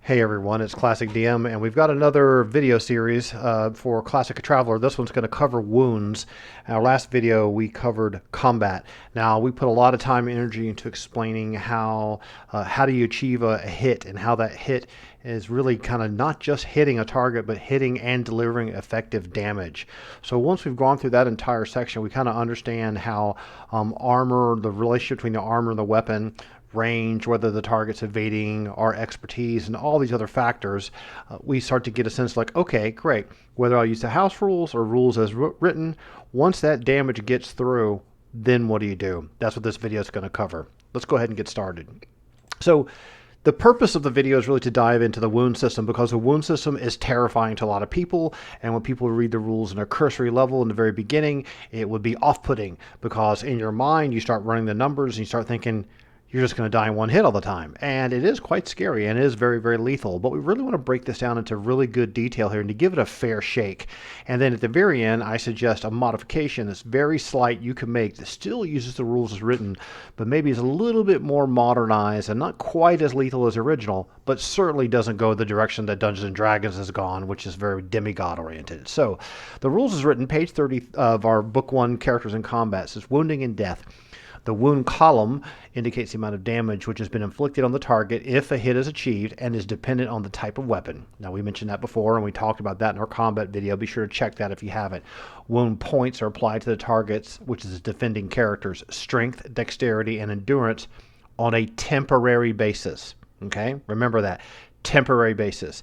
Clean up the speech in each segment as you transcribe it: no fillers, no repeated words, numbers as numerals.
Hey everyone, it's Classic DM, and we've got another video series for Classic Traveler. This one's going to cover wounds. Our last video we covered combat. Now we put a lot of time and energy into explaining how do you achieve a hit, and how that hit is really kind of not just hitting a target, but hitting and delivering effective damage. So once we've gone through that entire section, we kind of understand how armor, the relationship between the armor and the weapon, range, whether the target's evading, our expertise, and all these other factors, we start to get a sense like, okay, great. Whether I'll use the house rules or rules as written, once that damage gets through, then what do you do? That's what this video is going to cover. Let's go ahead and get started. So the purpose of the video is really to dive into the wound system, because the wound system is terrifying to a lot of people, and when people read the rules in a cursory level in the very beginning, it would be off-putting, because in your mind you start running the numbers and you start thinking, you're just going to die in one hit all the time. And it is quite scary, and it is very, very lethal. But we really want to break this down into really good detail here and to give it a fair shake. And then at the very end, I suggest a modification that's very slight you can make that still uses the rules as written, but maybe is a little bit more modernized and not quite as lethal as original, but certainly doesn't go the direction that Dungeons & Dragons has gone, which is very demigod oriented. So the rules is written, page 30 of our book 1, Characters in Combat, says wounding and death. The wound column indicates the amount of damage which has been inflicted on the target if a hit is achieved, and is dependent on the type of weapon. Now, we mentioned that before, and we talked about that in our combat video. Be sure to check that if you haven't. Wound points are applied to the targets, which is defending characters' strength, dexterity, and endurance on a temporary basis. Okay? Remember that. Temporary basis.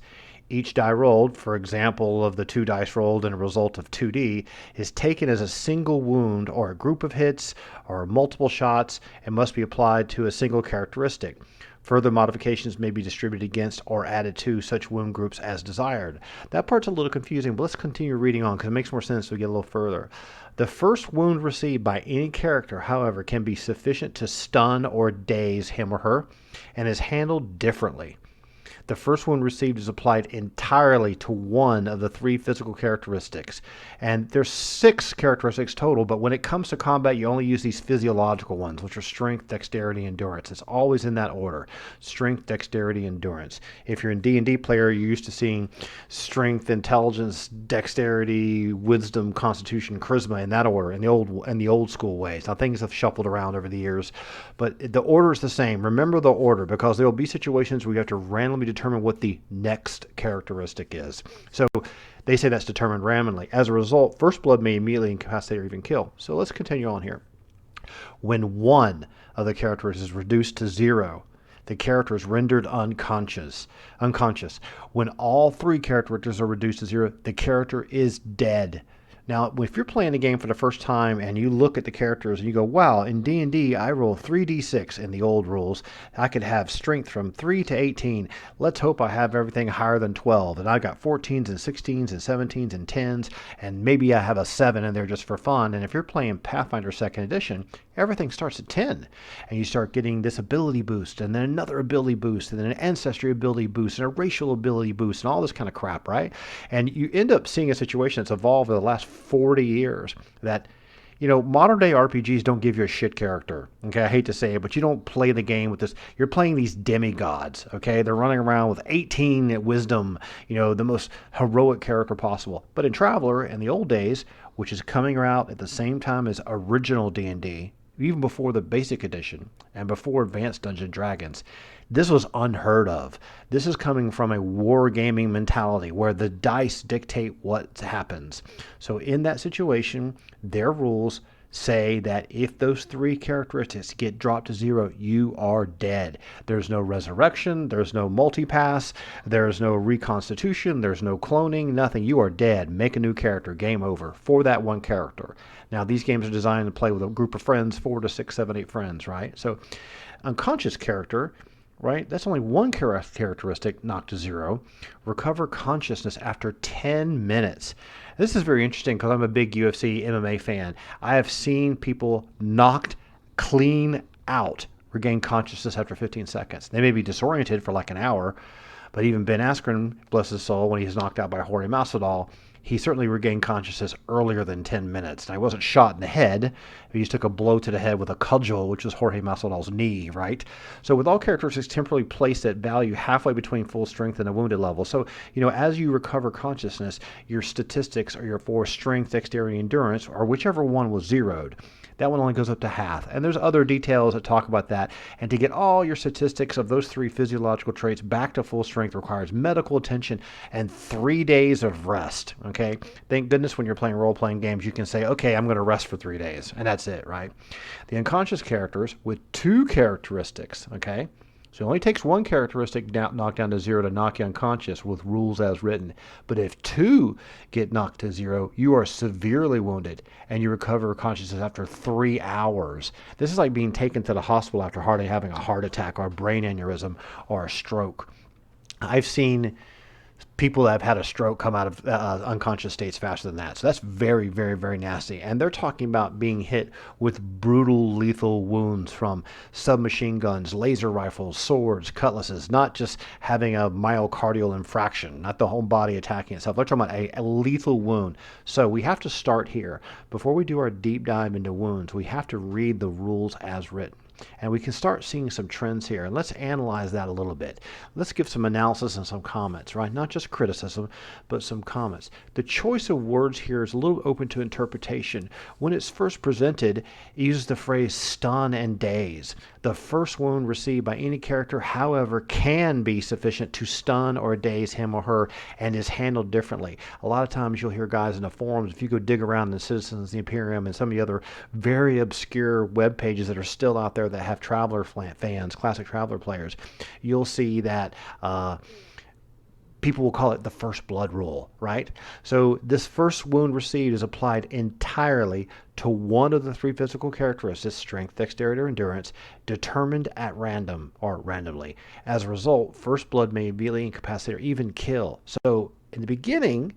Each die rolled, for example, of the 2 dice rolled and a result of 2D, is taken as a single wound or a group of hits or multiple shots, and must be applied to a single characteristic. Further modifications may be distributed against or added to such wound groups as desired. That part's a little confusing, but let's continue reading on because it makes more sense as we get a little further. The first wound received by any character, however, can be sufficient to stun or daze him or her, and is handled differently. The first one received is applied entirely to one of the 3 physical characteristics. And there's 6 characteristics total, but when it comes to combat, you only use these physiological ones, which are strength, dexterity, endurance. It's always in that order. Strength, dexterity, endurance. If you're a D&D player, you're used to seeing strength, intelligence, dexterity, wisdom, constitution, charisma in that order, in the old school ways. Now, things have shuffled around over the years, but the order is the same. Remember the order, because there will be situations where you have to randomly determine what the next characteristic is. So they say that's determined randomly. As a result, first blood may immediately incapacitate or even kill. So let's continue on here. When one of the characters is reduced to 0, the character is rendered unconscious. When all 3 characteristics are reduced to 0, the character is dead. Now, if you're playing the game for the first time and you look at the characters and you go, wow, in D&D, I roll 3d6 in the old rules. I could have strength from 3 to 18. Let's hope I have everything higher than 12. And I got 14s and 16s and 17s and 10s, and maybe I have a 7 in there just for fun. And if you're playing Pathfinder 2nd Edition, everything starts at 10. And you start getting this ability boost, and then another ability boost, and then an ancestry ability boost, and a racial ability boost, and all this kind of crap, right? And you end up seeing a situation that's evolved over the last 40 years that, modern day RPGs don't give you a shit character. Okay, I hate to say it, but you don't play the game with this. You're playing these demigods. Okay, they're running around with 18 wisdom, the most heroic character possible. But in Traveler, in the old days, which is coming out at the same time as original D&D, even before the basic edition and before advanced Dungeons and Dragons, this was unheard of. This is coming from a wargaming mentality where the dice dictate what happens. So in that situation, their rules say that if those 3 characteristics get dropped to 0, you are dead. There's no resurrection, there's no multipass, there's no reconstitution, there's no cloning, nothing. You are dead. Make a new character, game over, for that one character. Now, these games are designed to play with a group of friends, 4 to 6, 7, 8 friends, right? So unconscious character, right? That's only one characteristic knocked to 0. Recover consciousness after 10 minutes. This is very interesting because I'm a big UFC MMA fan. I have seen people knocked clean out regain consciousness after 15 seconds. They may be disoriented for like an hour, but even Ben Askren, bless his soul, when he was knocked out by Jorge Masvidal, he certainly regained consciousness earlier than 10 minutes. Now, he wasn't shot in the head. He just took a blow to the head with a cudgel, which was Jorge Masvidal's knee, right? So with all characteristics temporarily placed at value halfway between full strength and a wounded level. So, as you recover consciousness, your statistics are your for strength, dexterity, endurance, or whichever one was zeroed. That one only goes up to half. And there's other details that talk about that. And to get all your statistics of those 3 physiological traits back to full strength requires medical attention and 3 days of rest. Okay. Thank goodness when you're playing role-playing games, you can say, okay, I'm going to rest for 3 days. And that's it, right? The unconscious characters with 2 characteristics, okay? So it only takes 1 characteristic knocked down to 0 to knock you unconscious with rules as written. But if 2 get knocked to 0, you are severely wounded and you recover consciousness after 3 hours. This is like being taken to the hospital after having a heart attack or a brain aneurysm or a stroke. I've seen people that have had a stroke come out of unconscious states faster than that. So that's very, very, very nasty. And they're talking about being hit with brutal, lethal wounds from submachine guns, laser rifles, swords, cutlasses, not just having a myocardial infraction, not the whole body attacking itself. They're talking about a lethal wound. So we have to start here. Before we do our deep dive into wounds, we have to read the rules as written. And we can start seeing some trends here. And let's analyze that a little bit. Let's give some analysis and some comments, right? Not just criticism, but some comments. The choice of words here is a little open to interpretation. When it's first presented, it uses the phrase stun and daze. The first wound received by any character, however, can be sufficient to stun or daze him or her and is handled differently. A lot of times you'll hear guys in the forums, if you go dig around in the Citizens of the Imperium and some of the other very obscure web pages that are still out there that have Traveler fans, classic Traveler players, you'll see that people will call it the first blood rule, right? So this first wound received is applied entirely to one of the 3 physical characteristics, strength, dexterity, or endurance, determined at random or randomly. As a result, first blood may immediately incapacitate or even kill. So in the beginning,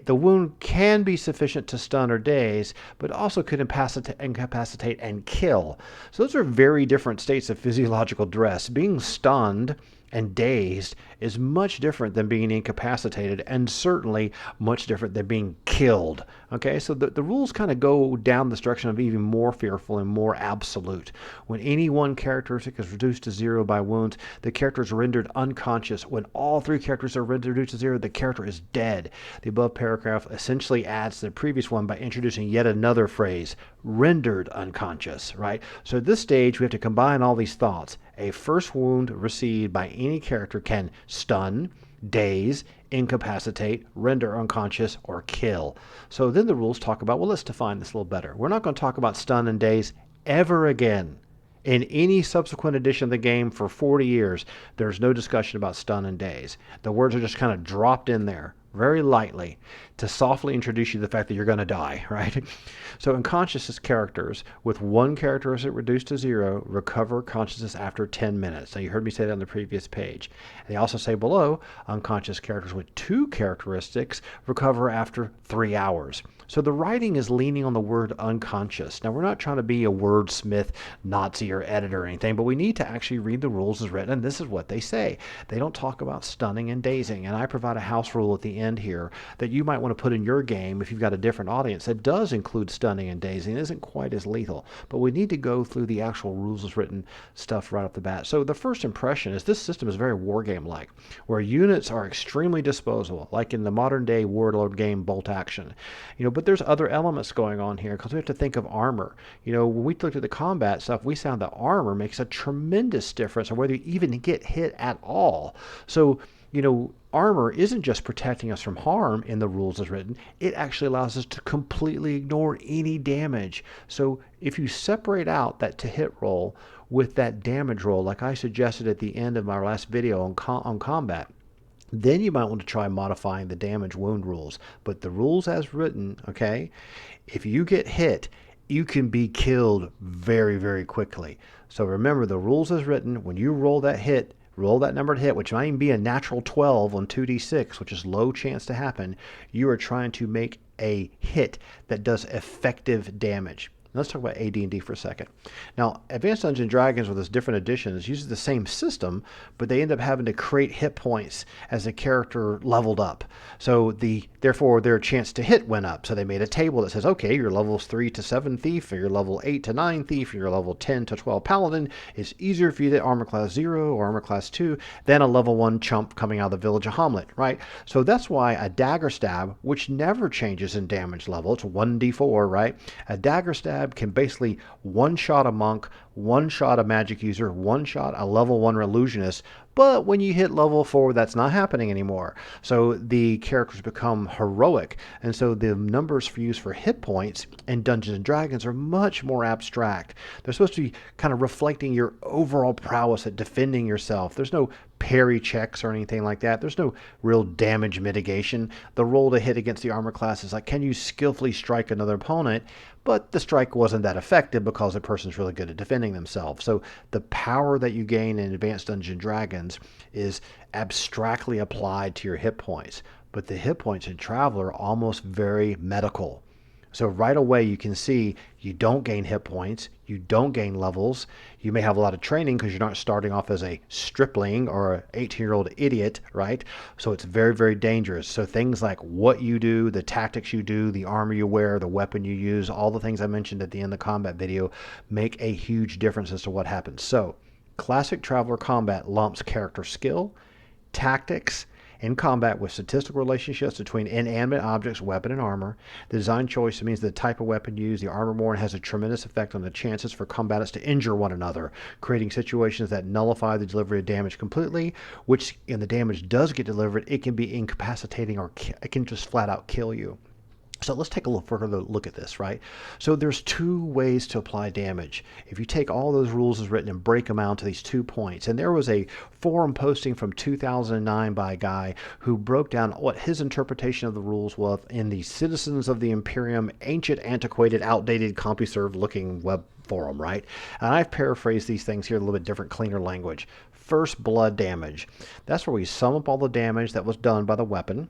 the wound can be sufficient to stun or daze, but also could incapacitate and kill. So those are very different states of physiological duress. Being stunned and dazed is much different than being incapacitated, and certainly much different than being killed. Okay, so the rules kind of go down this direction of even more fearful and more absolute. When any one characteristic is reduced to 0 by wounds, the character is rendered unconscious. When all 3 characters are reduced to 0, the character is dead. The above paragraph essentially adds to the previous one by introducing yet another phrase, rendered unconscious, right? So at this stage, we have to combine all these thoughts. A first wound received by any character can stun, daze, incapacitate, render unconscious, or kill. So then the rules talk about, well, let's define this a little better. We're not going to talk about stun and daze ever again. In any subsequent edition of the game for 40 years, there's no discussion about stun and daze. The words are just kind of dropped in there very lightly to softly introduce you to the fact that you're going to die, right? So unconscious characters with 1 characteristic reduced to 0 recover consciousness after 10 minutes. Now you heard me say that on the previous page. And they also say below, unconscious characters with 2 characteristics recover after 3 hours. So the writing is leaning on the word unconscious. Now we're not trying to be a wordsmith, Nazi, or editor or anything, but we need to actually read the rules as written, and this is what they say. They don't talk about stunning and dazing, and I provide a house rule at the end here that you might want to put in your game if you've got a different audience that does include stunning and dazing. It isn't quite as lethal, but we need to go through the actual rules as written stuff right off the bat. So the first impression is this system is very wargame-like, where units are extremely disposable, like in the modern day warlord game Bolt Action. But there's other elements going on here because we have to think of armor. When we looked at the combat stuff, we found that armor makes a tremendous difference on whether you even get hit at all. So, armor isn't just protecting us from harm in the rules as written. It actually allows us to completely ignore any damage. So if you separate out that to hit roll with that damage roll, like I suggested at the end of my last video on combat, then you might want to try modifying the damage wound rules. But the rules as written, okay, if you get hit, you can be killed very, very quickly. So remember the rules as written, when you roll that hit, roll that number to hit, which might even be a natural 12 on 2d6, which is low chance to happen, you are trying to make a hit that does effective damage. Let's talk about AD&D for a second. Now, Advanced Dungeons and Dragons with its different editions uses the same system, but they end up having to create hit points as the character leveled up. So therefore their chance to hit went up. So they made a table that says, okay, your level 3 to 7 thief, or your level 8 to 9 thief, or your level 10 to 12 paladin. It's easier for you to hit armor class 0 or armor class 2 than a level 1 chump coming out of the village of Hamlet, right? So that's why a dagger stab, which never changes in damage level, it's 1d4, right? A dagger stab can basically one-shot a monk, one-shot a magic user, one-shot a level 1 illusionist, but when you hit level 4, that's not happening anymore. So the characters become heroic, and so the numbers for use for hit points in Dungeons and Dragons are much more abstract. They're supposed to be kind of reflecting your overall prowess at defending yourself. There's no parry checks or anything like that. There's no real damage mitigation. The roll to hit against the armor class is like, can you skillfully strike another opponent? But the strike wasn't that effective because the person's really good at defending themselves. So the power that you gain in Advanced Dungeons and Dragons is abstractly applied to your hit points. But the hit points in Traveler are almost very medical. So right away you can see you don't gain hit points, you don't gain levels. You may have a lot of training because you're not starting off as a stripling or an 18-year-old idiot, right? So it's very, very dangerous. So things like what you do, the tactics you do, the armor you wear, the weapon you use, all the things I mentioned at the end of the combat video make a huge difference as to what happens. So classic Traveler combat lumps character skill, tactics, in combat with statistical relationships between inanimate objects, weapon, and armor. The design choice means the type of weapon used, the armor worn, has a tremendous effect on the chances for combatants to injure one another, creating situations that nullify the delivery of damage completely, which, when the damage does get delivered, it can be incapacitating or it can just flat out kill you. So let's take a little further look at this, right? So there's two ways to apply damage. If you take all those rules as written and break them out to these 2 points, and there was a forum posting from 2009 by a guy who broke down what his interpretation of the rules was in the Citizens of the Imperium ancient, antiquated, outdated, CompuServe looking web forum, right? And I've paraphrased these things here a little bit different, cleaner language. First blood damage. That's where we sum up all the damage that was done by the weapon,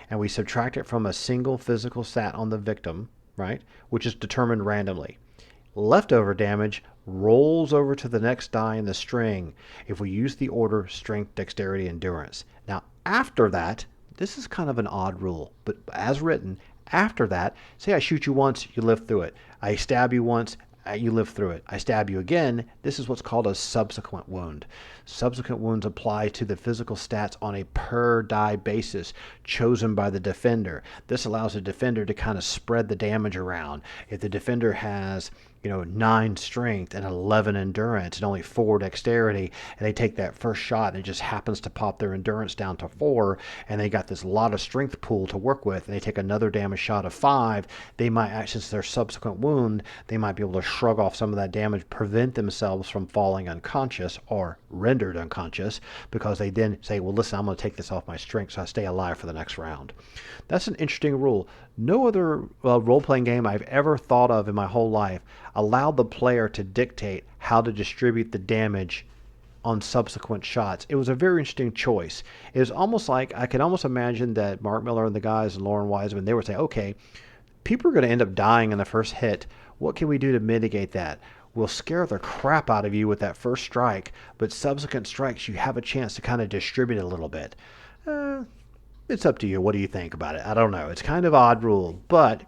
and we subtract it from a single physical stat on the victim, right, which is determined randomly. Leftover damage rolls over to the next die in the string if we use the order strength, dexterity, endurance. Now, after that, this is kind of an odd rule, but as written, after that, say I shoot you once, you live through it. I stab you once, you live through it. I stab you again. This is what's called a subsequent wound. Subsequent wounds apply to the physical stats on a per die basis chosen by the defender. This allows the defender to kind of spread the damage around. If the defender has 9 strength and 11 endurance and only 4 dexterity, and they take that first shot and it just happens to pop their endurance down to 4, and they got this lot of strength pool to work with, and they take another damage shot of 5, they might access their subsequent wound, they might be able to shrug off some of that damage, prevent themselves from falling unconscious or rendered unconscious, because they then say, well, listen, I'm going to take this off my strength so I stay alive for the next round. That's an interesting rule. No other role-playing game I've ever thought of in my whole life allowed the player to dictate how to distribute the damage on subsequent shots. It was a very interesting choice. It was almost like, I can almost imagine that Mark Miller and the guys and Lauren Wiseman, they would say, okay, people are going to end up dying in the first hit. What can we do to mitigate that? We'll scare the crap out of you with that first strike, but subsequent strikes, you have a chance to kind of distribute it a little bit. It's up to you. What do you think about it? I don't know. It's kind of odd rule, but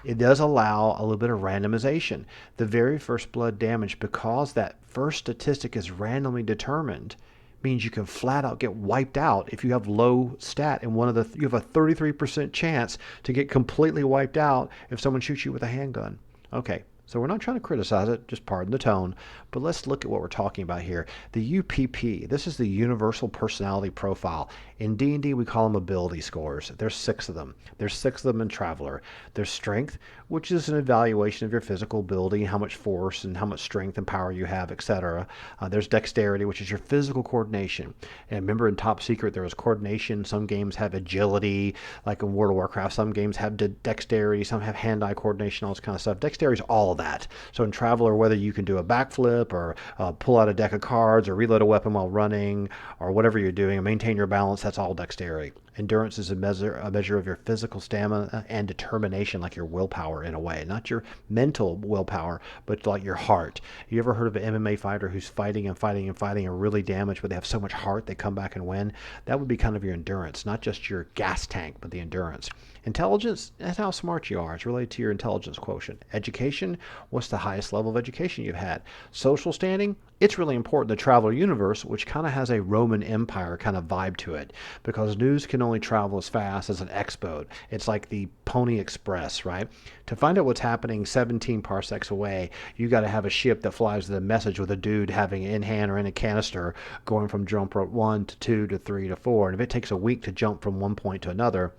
it does allow a little bit of randomization. The very first blood damage, because that first statistic is randomly determined, means you can flat out get wiped out if you have low stat, and you have a 33% chance to get completely wiped out if someone shoots you with a handgun. Okay. So we're not trying to criticize it, just pardon the tone, but let's look at what we're talking about here. The UPP, this is the Universal Personality Profile. In D&D, we call them ability scores. There's 6 of them. There's 6 of them in Traveler. There's Strength, which is an evaluation of your physical ability, how much force and how much strength and power you have, etc. There's Dexterity, which is your physical coordination. And remember, in Top Secret, there was coordination. Some games have agility, like in World of Warcraft. Some games have dexterity. Some have hand-eye coordination, all this kind of stuff. Dexterity is all of that. So in Traveler, whether you can do a backflip or pull out a deck of cards or reload a weapon while running or whatever you're doing and maintain your balance, that's all dexterity. Endurance is a measure of your physical stamina and determination, like your willpower in a way, not your mental willpower, but like your heart. You ever heard of an MMA fighter who's fighting and fighting and fighting and really damaged, but they have so much heart they come back and win? That would be kind of your endurance, not just your gas tank, but the endurance. Intelligence, that's how smart you are. It's related to your intelligence quotient. Education, what's the highest level of education you've had? Social standing, it's really important. The traveler universe, which kind of has a Roman Empire kind of vibe to it, because news can only travel as fast as an X-boat. It's like the Pony Express, right? To find out what's happening 17 parsecs away, you got to have a ship that flies the message with a dude having it in hand or in a canister going from jump rope 1 to 2 to 3 to 4. And if it takes a week to jump from one point to another,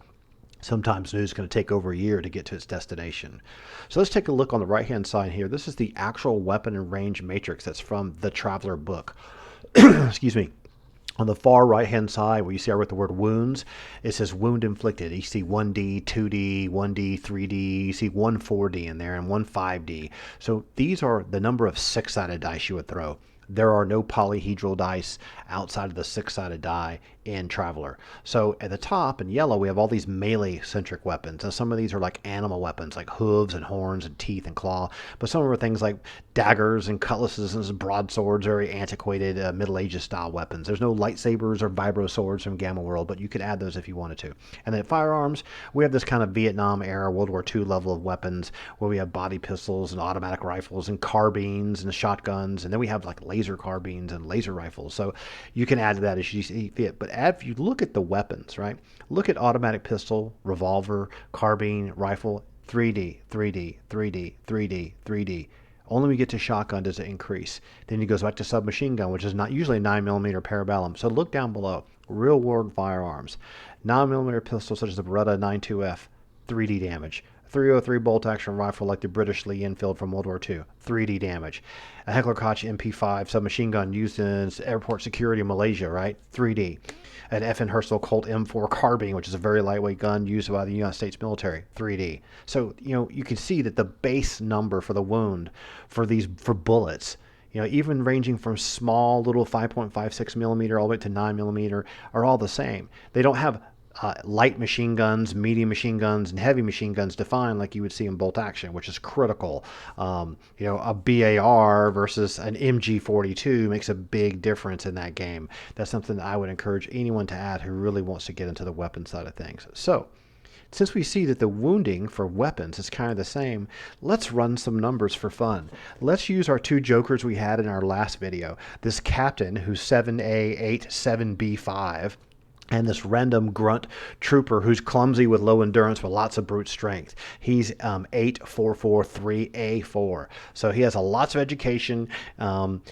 sometimes news is going to take over a year to get to its destination. So let's take a look on the right-hand side here. This is the actual weapon and range matrix that's from the Traveler book. Excuse me. On the far right-hand side, where you see I wrote the word wounds, it says wound inflicted. You see 1D, 2D, 1D, 3D. You see 1 4D in there and 1 5D. So these are the number of 6-sided dice you would throw. There are no polyhedral dice outside of the 6-sided die in Traveler. So at the top in yellow, we have all these melee-centric weapons. And some of these are like animal weapons, like hooves and horns and teeth and claw. But some of them are things like daggers and cutlasses and broadswords, very antiquated Middle Ages style weapons. There's no lightsabers or vibro swords from Gamma World, but you could add those if you wanted to. And then firearms, we have this kind of Vietnam era, World War II level of weapons where we have body pistols and automatic rifles and carbines and shotguns. And then we have like laser carbines and laser rifles. So you can add to that as you see fit. But if you look at the weapons, right? Look at automatic pistol, revolver, carbine, rifle, 3D, 3D, 3D, 3D, 3D. Only when we get to shotgun does it increase. Then it goes back to submachine gun, which is not usually 9mm parabellum. So look down below. Real world firearms. 9mm pistols such as the Beretta 92F, 3D damage. 303 bolt action rifle like the British Lee Enfield from World War II, 3D damage. A Heckler Koch MP5 submachine gun used in airport security in Malaysia, right? 3D. An FN Herstal Colt M4 carbine, which is a very lightweight gun used by the United States military, 3D. So, you can see that the base number for the wound for bullets, even ranging from small little 5.56mm all the way to 9mm are all the same. They don't have light machine guns, medium machine guns, and heavy machine guns defined like you would see in bolt action, which is critical. A BAR versus an MG42 makes a big difference in that game. That's something that I would encourage anyone to add who really wants to get into the weapon side of things. So, since we see that the wounding for weapons is kind of the same, let's run some numbers for fun. Let's use our 2 jokers we had in our last video. This captain who's 7A8, 7B5, and this random grunt trooper who's clumsy with low endurance but lots of brute strength. He's 8443A4. So he has lots of education.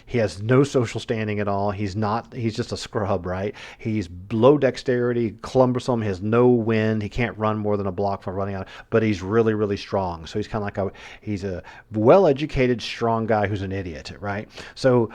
He has no social standing at all. He's just a scrub, right? He's low dexterity, cumbersome, he has no wind. He can't run more than a block for running out, but he's really, really strong. So he's kind of like he's a well-educated, strong guy who's an idiot, right? So,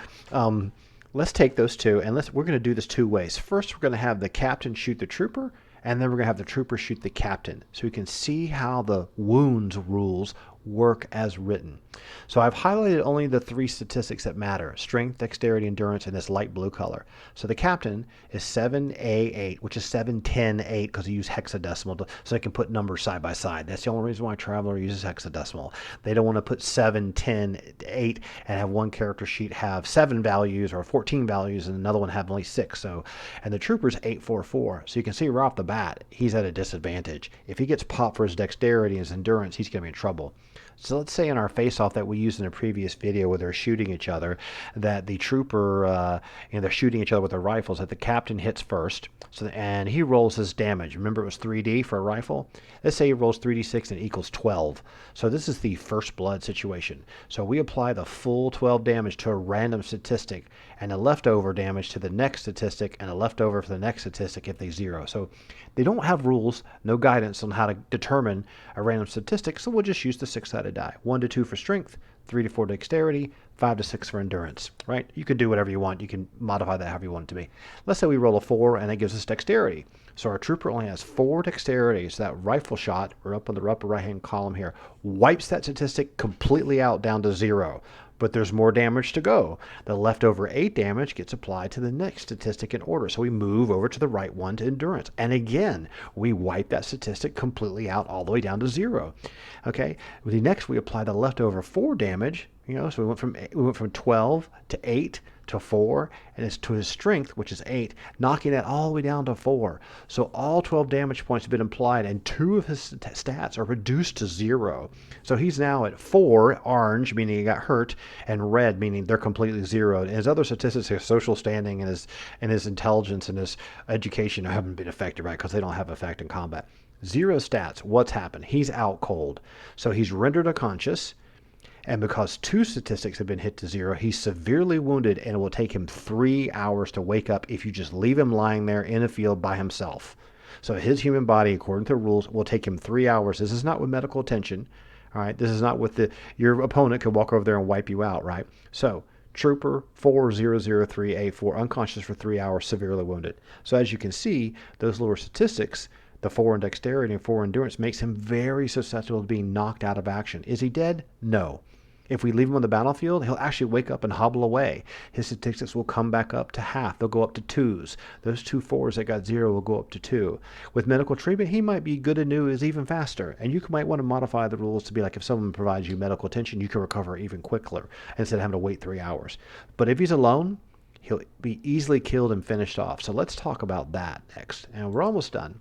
let's take those two, and we're going to do this 2 ways. First, we're going to have the captain shoot the trooper, and then we're going to have the trooper shoot the captain, so we can see how the wounds rules work as written. So I've highlighted only the 3 statistics that matter: strength, dexterity, endurance, and this light blue color. So the captain is 7A8, which is 710-8 because he used hexadecimal so they can put numbers side by side. That's the only reason why Traveler uses hexadecimal. They don't want to put 710-8 and have one character sheet have 7 values or 14 values and another one have only 6. So, and the trooper's 844. So you can see right off the bat, he's at a disadvantage. If he gets popped for his dexterity and his endurance, he's going to be in trouble. So let's say in our face-off that we used in a previous video where they're shooting each other, that the trooper, they're shooting each other with their rifles, that the captain hits first, and he rolls his damage. Remember it was 3D for a rifle? Let's say he rolls 3d6 and it equals 12. So this is the first blood situation. So we apply the full 12 damage to a random statistic, and the leftover damage to the next statistic, and a leftover for the next statistic if they zero. So they don't have rules, no guidance on how to determine a random statistic, so we'll just use the 6-sided die. 1 to 2 for strength, 3 to 4 dexterity, 5 to 6 for endurance, right? You can do whatever you want. You can modify that however you want it to be. Let's say we roll a 4 and that gives us dexterity. So our trooper only has 4 dexterity. So that rifle shot, or up on the upper right-hand column here, wipes that statistic completely out down to 0. but there's more damage to go. The leftover 8 damage gets applied to the next statistic in order. So we move over to the right one to endurance. And again, we wipe that statistic completely out all the way down to 0. Okay. Next, we apply the leftover 4 damage. So we went from 12 to 8 to 4, and it's to his strength, which is 8, knocking that all the way down to 4. So all 12 damage points have been applied, and 2 of his stats are reduced to 0. So he's now at 4, orange, meaning he got hurt, and red, meaning they're completely zeroed. And his other statistics, his social standing and his intelligence and his education haven't been affected, right? Because they don't have effect in combat. 0 stats. What's happened? He's out cold. So he's rendered unconscious. And because 2 statistics have been hit to 0, he's severely wounded, and it will take him 3 hours to wake up if you just leave him lying there in a field by himself. So his human body, according to the rules, will take him 3 hours. This is not with medical attention. All right. This is not with your opponent could walk over there and wipe you out. Right. So Trooper 40038, unconscious for 3 hours, severely wounded. So as you can see, those lower statistics, the 4 in dexterity and 4 in endurance, makes him very susceptible to being knocked out of action. Is he dead? No. If we leave him on the battlefield, he'll actually wake up and hobble away. His statistics will come back up to half. They'll go up to 2s. Those 2 4s that got 0 will go up to 2. With medical treatment, he might be good and new is even faster. And you might want to modify the rules to be like if someone provides you medical attention, you can recover even quicker instead of having to wait 3 hours. But if he's alone, he'll be easily killed and finished off. So let's talk about that next. And we're almost done.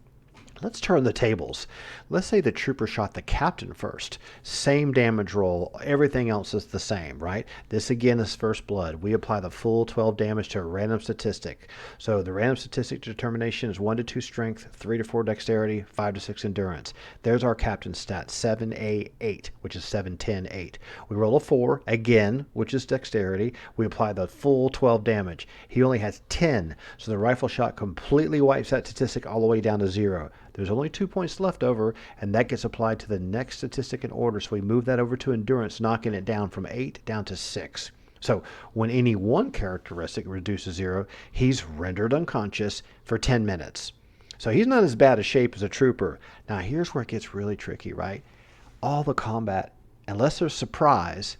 Let's turn the tables. Let's say the trooper shot the captain first. Same damage roll. Everything else is the same, right? This again is first blood. We apply the full 12 damage to a random statistic. So the random statistic determination is 1 to 2 strength, 3 to 4 dexterity, 5 to 6 endurance. There's our captain's stat, 7A8, which is 7, 10, 8. We roll a 4, again, which is dexterity. We apply the full 12 damage. He only has 10, so the rifle shot completely wipes that statistic all the way down to 0. There's only 2 points left over, and that gets applied to the next statistic in order. So we move that over to endurance, knocking it down from 8 down to 6. So when any one characteristic reduces 0, he's rendered unconscious for 10 minutes. So he's not as bad a shape as a trooper. Now here's where it gets really tricky, right? All the combat, unless there's surprise,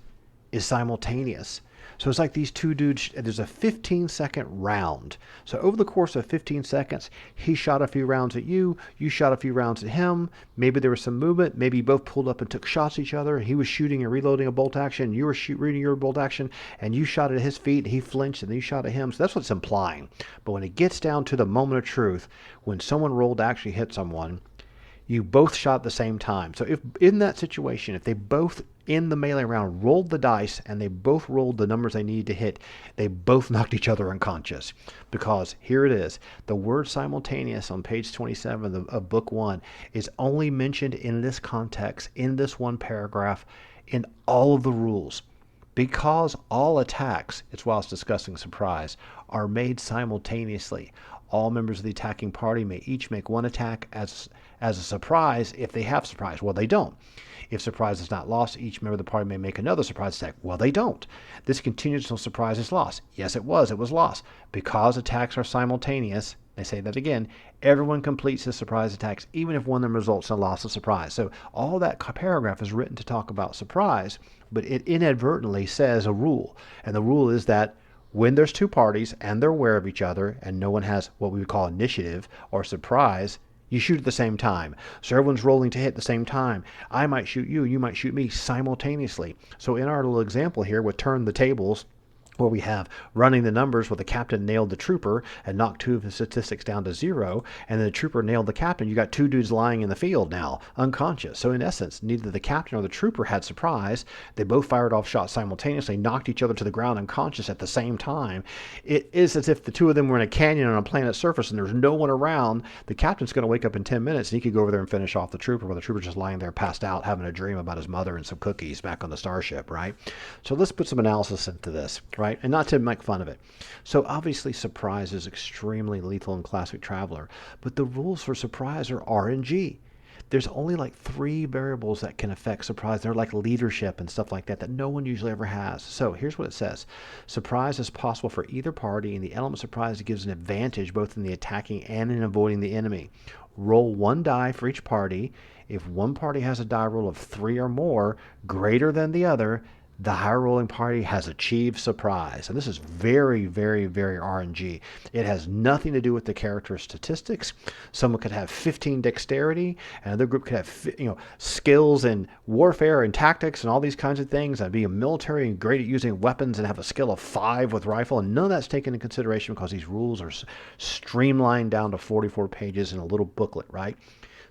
is simultaneous. So it's like these 2 dudes, there's a 15-second round. So over the course of 15 seconds, he shot a few rounds at you, you shot a few rounds at him. Maybe there was some movement. Maybe you both pulled up and took shots at each other. He was shooting and reloading a bolt action. You were reading your bolt action, and you shot at his feet. He flinched, and then you shot at him. So that's what it's implying. But when it gets down to the moment of truth, when someone rolled to actually hit someone, you both shot at the same time. So if in that situation, if they both in the melee round rolled the dice and they both rolled the numbers they needed to hit, they both knocked each other unconscious. Because here it is, the word simultaneous on page 27 of book 1 is only mentioned in this context, in this one paragraph, in all of the rules. Because all attacks, it's while it's discussing surprise, are made simultaneously. All members of the attacking party may each make one attack as a surprise if they have surprise. Well, they don't. If surprise is not lost, each member of the party may make another surprise attack. Well, they don't. This continues until surprise is lost. Yes, it was lost. Because attacks are simultaneous, they say that again, everyone completes his surprise attacks, even if one of them results in a loss of surprise. So all that paragraph is written to talk about surprise, but it inadvertently says a rule. And the rule is that when there's 2 parties and they're aware of each other and no one has what we would call initiative or surprise, you shoot at the same time. So everyone's rolling to hit at the same time. I might shoot you, you might shoot me simultaneously. So in our little example here with turn the tables, where we have running the numbers where the captain nailed the trooper and knocked 2 of his statistics down to 0, and then the trooper nailed the captain. You got 2 dudes lying in the field now, unconscious. So in essence, neither the captain or the trooper had surprise. They both fired off shots simultaneously, knocked each other to the ground unconscious at the same time. It is as if the 2 of them were in a canyon on a planet's surface and there's no one around. The captain's going to wake up in 10 minutes and he could go over there and finish off the trooper, while the trooper's just lying there passed out having a dream about his mother and some cookies back on the starship, right? So let's put some analysis into this, right? And not to make fun of it. So obviously surprise is extremely lethal in Classic Traveler, but the rules for surprise are RNG. There's only like 3 variables that can affect surprise. They're like leadership and stuff like that no one usually ever has. So here's what it says. Surprise is possible for either party, and the element surprise gives an advantage both in the attacking and in avoiding the enemy. Roll 1 die for each party. If one party has a die roll of 3 or more, greater than the other, The high rolling party has achieved surprise. And this is very, very, very RNG. It has nothing to do with the character statistics. Someone could have 15 dexterity, and another group could have skills in warfare and tactics and all these kinds of things, and be a military and great at using weapons and have a skill of 5 with rifle. And none of that's taken into consideration because these rules are streamlined down to 44 pages in a little booklet, right?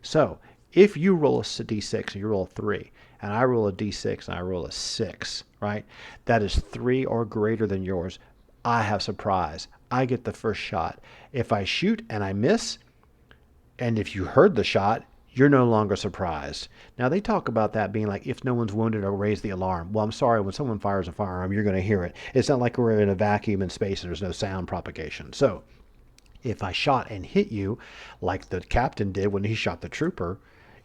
So if you roll a d6 and you roll a 3, and I roll a d6 and I roll a 6, right? That is 3 or greater than yours. I have surprise. I get the first shot. If I shoot and I miss, and if you heard the shot, you're no longer surprised. Now, they talk about that being like if no one's wounded or raise the alarm. Well, I'm sorry, when someone fires a firearm, you're going to hear it. It's not like we're in a vacuum in space and there's no sound propagation. So if I shot and hit you, like the captain did when he shot the trooper,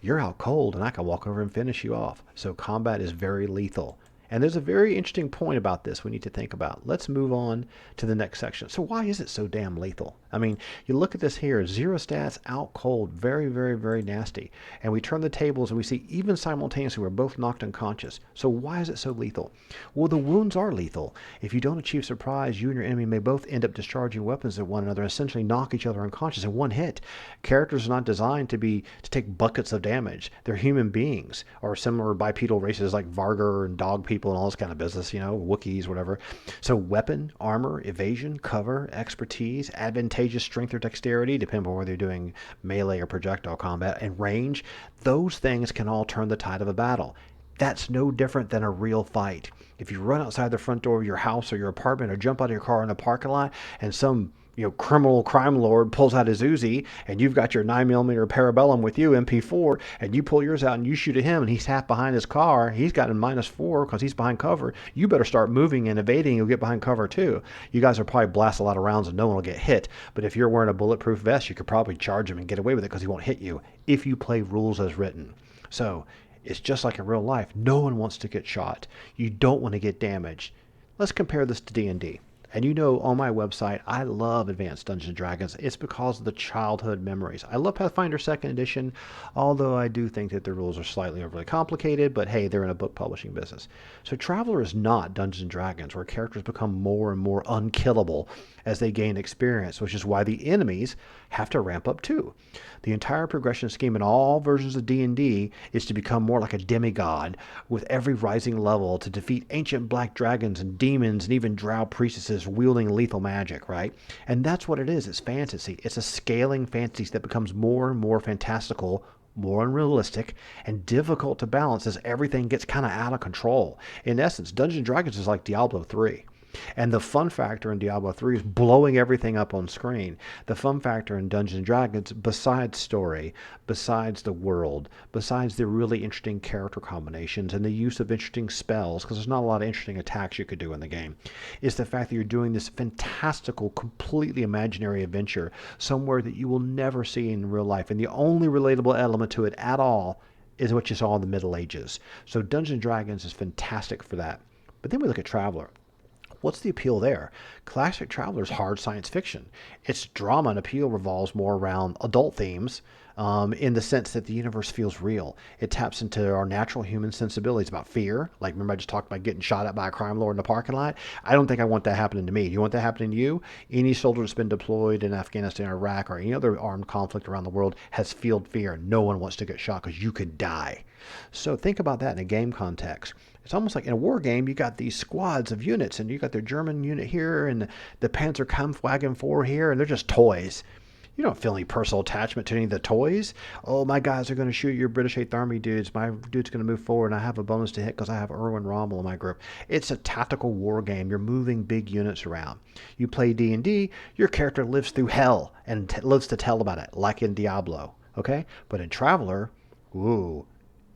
you're out cold and I can walk over and finish you off. So combat is very lethal. And there's a very interesting point about this we need to think about. Let's move on to the next section. So why is it so damn lethal? I mean, you look at this here, 0 stats, out cold, very, very, very nasty. And we turn the tables and we see even simultaneously we're both knocked unconscious. So why is it so lethal? Well, the wounds are lethal. If you don't achieve surprise, you and your enemy may both end up discharging weapons at one another and essentially knock each other unconscious in one hit. Characters are not designed to take buckets of damage. They're human beings, or similar bipedal races like Vargar and dog people and all this kind of business, Wookiees, whatever. So weapon, armor, evasion, cover, expertise, advantageous strength or dexterity, depending on whether you're doing melee or projectile combat, and range, those things can all turn the tide of a battle. That's no different than a real fight. If you run outside the front door of your house or your apartment or jump out of your car in a parking lot and some criminal crime lord pulls out his Uzi and you've got your 9mm Parabellum with you, MP4, and you pull yours out and you shoot at him and he's half behind his car, he's got a -4 because he's behind cover, you better start moving and evading. You'll get behind cover too. You guys will probably blast a lot of rounds and no one will get hit, but if you're wearing a bulletproof vest, you could probably charge him and get away with it because he won't hit you if you play rules as written. So it's just like in real life. No one wants to get shot. You don't want to get damaged. Let's compare this to D&D. And on my website, I love Advanced Dungeons & Dragons. It's because of the childhood memories. I love Pathfinder 2nd Edition, although I do think that the rules are slightly overly complicated, but hey, they're in a book publishing business. So Traveler is not Dungeons & Dragons, where characters become more and more unkillable as they gain experience, which is why the enemies have to ramp up too. The entire progression scheme in all versions of D&D is to become more like a demigod with every rising level to defeat ancient black dragons and demons and even drow priestesses wielding lethal magic, right? And that's what it is. It's fantasy. It's a scaling fantasy that becomes more and more fantastical, more unrealistic, and difficult to balance as everything gets kind of out of control. In essence, Dungeons & Dragons is like Diablo 3. And the fun factor in Diablo 3 is blowing everything up on screen. The fun factor in Dungeons & Dragons, besides story, besides the world, besides the really interesting character combinations and the use of interesting spells, because there's not a lot of interesting attacks you could do in the game, is the fact that you're doing this fantastical, completely imaginary adventure somewhere that you will never see in real life. And the only relatable element to it at all is what you saw in the Middle Ages. So Dungeons & Dragons is fantastic for that. But then we look at Traveler. What's the appeal there? Classic Traveler is hard science fiction. Its drama and appeal revolves more around adult themes, in the sense that the universe feels real. It taps into our natural human sensibilities about fear. Like, remember I just talked about getting shot at by a crime lord in the parking lot? I don't think I want that happening to me. Do you want that happening to you? Any soldier that's been deployed in Afghanistan, Iraq, or any other armed conflict around the world has felt fear. No one wants to get shot because you could die. So think about that in a game context. It's almost like in a war game, you got these squads of units, and you got their German unit here, and the Panzer Kampfwagen 4 here, and they're just toys. You don't feel any personal attachment to any of the toys. Oh, my guys are going to shoot your British 8th Army dudes. My dude's going to move forward, and I have a bonus to hit because I have Erwin Rommel in my group. It's a tactical war game. You're moving big units around. You play D&D, your character lives through hell and lives to tell about it, like in Diablo. Okay? But in Traveler, ooh,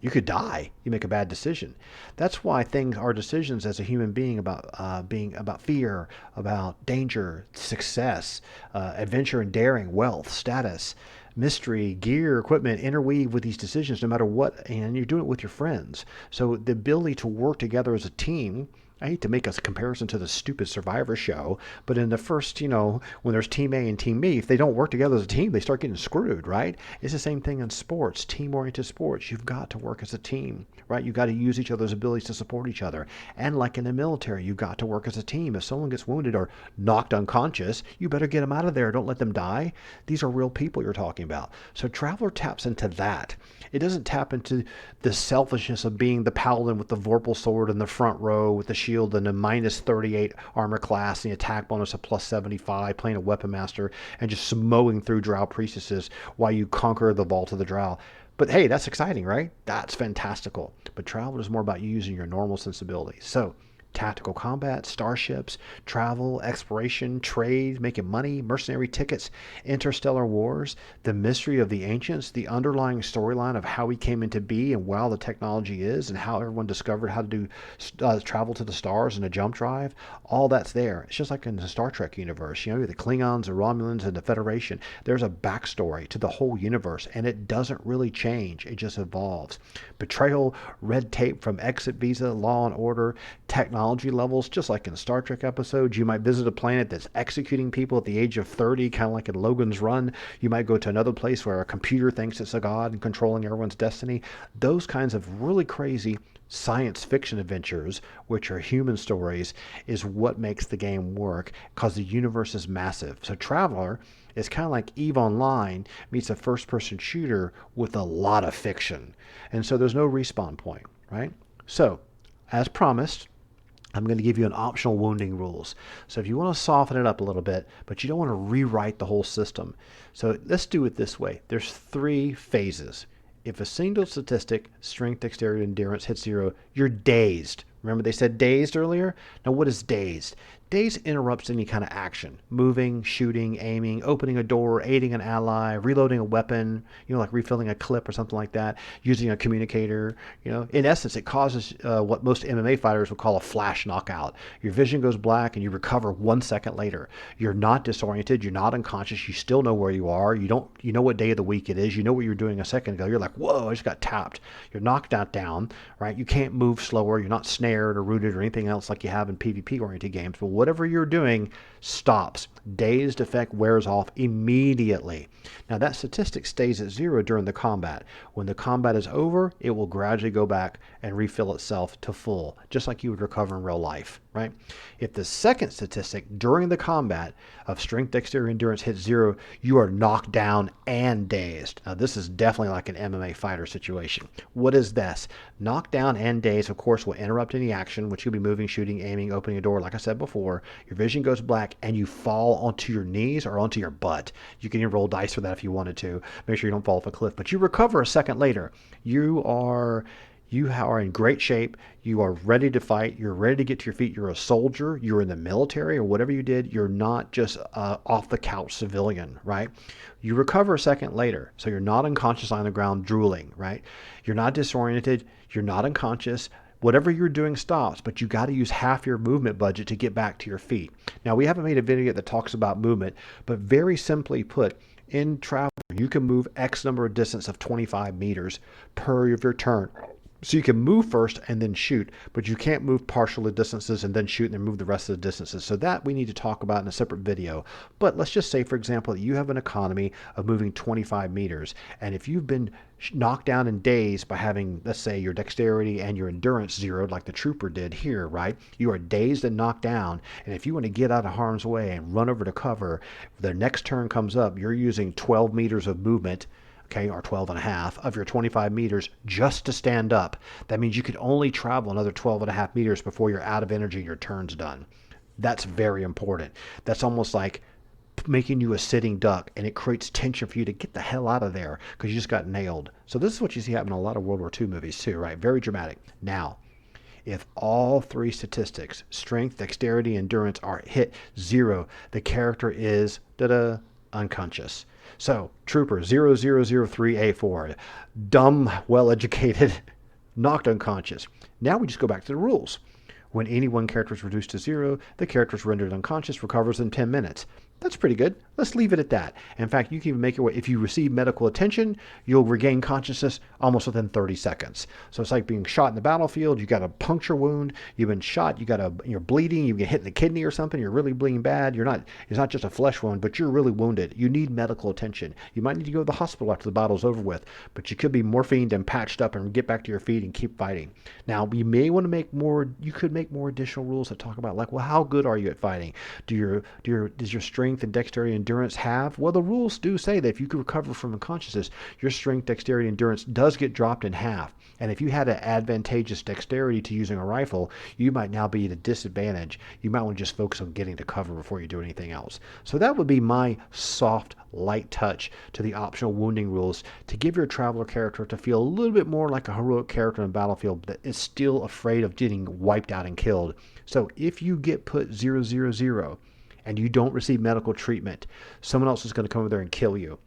you could die. You make a bad decision. That's why things are decisions as a human being about fear, about danger, success, adventure and daring, wealth, status, mystery, gear, equipment, interweave with these decisions no matter what, and you're doing it with your friends. So the ability to work together as a team I hate to make a comparison to the stupid Survivor show, but in the first, when there's Team A and Team B, if they don't work together as a team, they start getting screwed, right? It's the same thing in sports, team-oriented sports. You've got to work as a team, right? You've got to use each other's abilities to support each other. And like in the military, you've got to work as a team. If someone gets wounded or knocked unconscious, you better get them out of there. Don't let them die. These are real people you're talking about. So Traveler taps into that. It doesn't tap into the selfishness of being the paladin with the Vorpal sword in the front row with the shield and a minus 38 armor class and the attack bonus of plus 75, playing a weapon master and just mowing through drow priestesses while you conquer the vault of the drow. But hey, that's exciting, right? That's fantastical. But Traveler is more about you using your normal sensibilities. So tactical combat, starships, travel, exploration, trade, making money, mercenary tickets, interstellar wars, the mystery of the ancients, the underlying storyline of how we came into be and wow the technology is and how everyone discovered how to do travel to the stars in a jump drive. All that's there. It's just like in the Star Trek universe, the Klingons, the Romulans, and the Federation. There's a backstory to the whole universe, and it doesn't really change. It just evolves. Betrayal, red tape from exit visa, law and order, technology levels, just like in Star Trek episodes. You might visit a planet that's executing people at the age of 30, kind of like in Logan's Run. You might go to another place where a computer thinks it's a god and controlling everyone's destiny. Those kinds of really crazy science fiction adventures, which are human stories, is what makes the game work because the universe is massive. So Traveler is kind of like EVE Online meets a first-person shooter with a lot of fiction. And so there's no respawn point, right? So, as promised, I'm going to give you an optional wounding rules. So if you want to soften it up a little bit, but you don't want to rewrite the whole system. So let's do it this way. There's 3 phases. If a single statistic, strength, dexterity, endurance, hits 0, you're dazed. Remember they said dazed earlier? Now what is dazed? Dazed interrupts any kind of action. Moving, shooting, aiming, opening a door, aiding an ally, reloading a weapon, like refilling a clip or something like that, using a communicator. In essence, it causes what most MMA fighters would call a flash knockout. Your vision goes black and you recover 1 second later. You're not disoriented. You're not unconscious. You still know where you are. You know what day of the week it is. You know what you were doing a second ago. You're like, whoa, I just got tapped. You're knocked out down, right? You can't move slower. You're not snared or rooted or anything else like you have in PvP-oriented games. But whatever you're doing stops. Dazed effect wears off immediately. Now that statistic stays at 0 during the combat. When the combat is over, it will gradually go back and refill itself to full, just like you would recover in real life, right? If the second statistic during the combat of strength, dexterity, endurance hits 0, you are knocked down and dazed. Now this is definitely like an MMA fighter situation. What is this? Knocked down and dazed, of course, will interrupt any action, which you'll be moving, shooting, aiming, opening a door, like I said before. Your vision goes black and you fall onto your knees or onto your butt. You can even roll dice for that if you wanted to. Make sure you don't fall off a cliff. But you recover a second later. You are in great shape. You are ready to fight. You're ready to get to your feet. You're a soldier. You're in the military or whatever you did. You're not just off the couch civilian, right? You recover a second later. So you're not unconscious on the ground drooling, right? You're not disoriented. You're not unconscious. Whatever you're doing stops, but you got to use half your movement budget to get back to your feet. Now, we haven't made a video that talks about movement, but very simply put, in travel, you can move X number of distance of 25 meters per of your turn. So you can move first and then shoot, but you can't move partial distances and then shoot and then move the rest of the distances. So that we need to talk about in a separate video. But let's just say, for example, that you have an economy of moving 25 meters. And if you've been knocked down and dazed by having, let's say, your dexterity and your endurance zeroed like the trooper did here, right? You are dazed and knocked down. And if you want to get out of harm's way and run over to cover, the next turn comes up, you're using 12 meters of movement, okay, or 12 and a half of your 25 meters just to stand up. That means you could only travel another 12 and a half meters before you're out of energy and your turn's done. That's very important. That's almost like making you a sitting duck, and it creates tension for you to get the hell out of there because you just got nailed. So this is what you see happen in a lot of World War II movies too, right? Very dramatic. Now, if all 3 statistics, strength, dexterity, endurance, are hit 0, the character is unconscious. So, Trooper 0003A4, dumb, well-educated, knocked unconscious. Now we just go back to the rules. When any one character is reduced to 0, the character is rendered unconscious, recovers in 10 minutes. That's pretty good. Let's leave it at that. In fact, you can even make it where if you receive medical attention, you'll regain consciousness almost within 30 seconds. So it's like being shot in the battlefield. You got a puncture wound. You've been shot. You're bleeding. You get hit in the kidney or something. You're really bleeding bad. It's not just a flesh wound, but you're really wounded. You need medical attention. You might need to go to the hospital after the battle's over with, but you could be morphined and patched up and get back to your feet and keep fighting. Now, you may want to make more. You could make more additional rules that talk about, like, well, how good are you at fighting? Does your strength and dexterity and endurance have? Well, the rules do say that if you can recover from unconsciousness, your strength, dexterity, endurance does get dropped in half. And if you had an advantageous dexterity to using a rifle, you might now be at a disadvantage. You might want to just focus on getting to cover before you do anything else. So that would be my soft, light touch to the optional wounding rules to give your traveler character to feel a little bit more like a heroic character in a battlefield that is still afraid of getting wiped out and killed. So if you get put 000 and you don't receive medical treatment, someone else is going to come over there and kill you.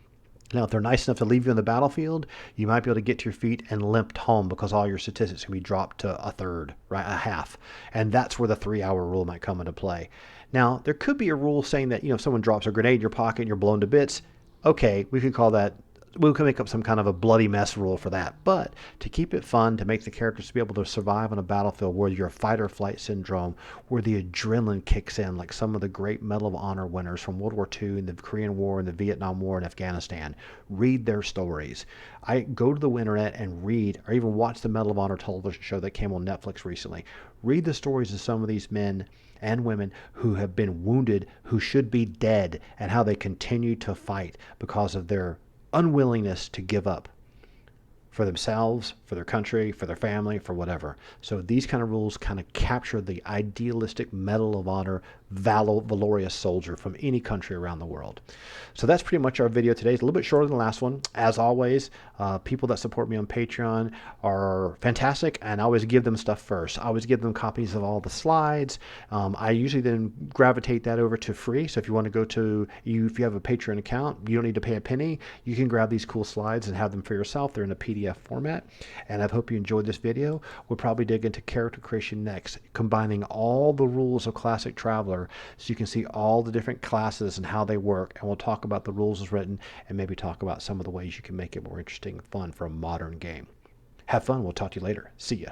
Now, if they're nice enough to leave you on the battlefield, you might be able to get to your feet and limp home because all your statistics can be dropped to a third, right, a half. And that's where the 3-hour rule might come into play. Now, there could be a rule saying that, if someone drops a grenade in your pocket and you're blown to bits, okay, we can call that, we can make up some kind of a bloody mess rule for that. But to keep it fun, to make the characters be able to survive on a battlefield where your fight or flight syndrome, where the adrenaline kicks in, like some of the great Medal of Honor winners from World War II and the Korean War and the Vietnam War and Afghanistan, read their stories. I go to the internet and read, or even watch the Medal of Honor television show that came on Netflix recently. Read the stories of some of these men and women who have been wounded, who should be dead, and how they continue to fight because of their unwillingness to give up for themselves, for their country, for their family, for whatever. So these kind of rules kind of capture the idealistic Medal of Honor, valorous soldier from any country around the world. So that's pretty much our video today. It's a little bit shorter than the last one. As always, people that support me on Patreon are fantastic, and I always give them stuff first. I always give them copies of all the slides. I usually then gravitate that over to free. So if you want to go to, if you have a Patreon account, you don't need to pay a penny. You can grab these cool slides and have them for yourself. They're in a PDF format. And I hope you enjoyed this video. We'll probably dig into character creation next, combining all the rules of Classic Traveler so you can see all the different classes and how they work. And we'll talk about the rules as written and maybe talk about some of the ways you can make it more interesting and fun for a modern game. Have fun. We'll talk to you later. See ya.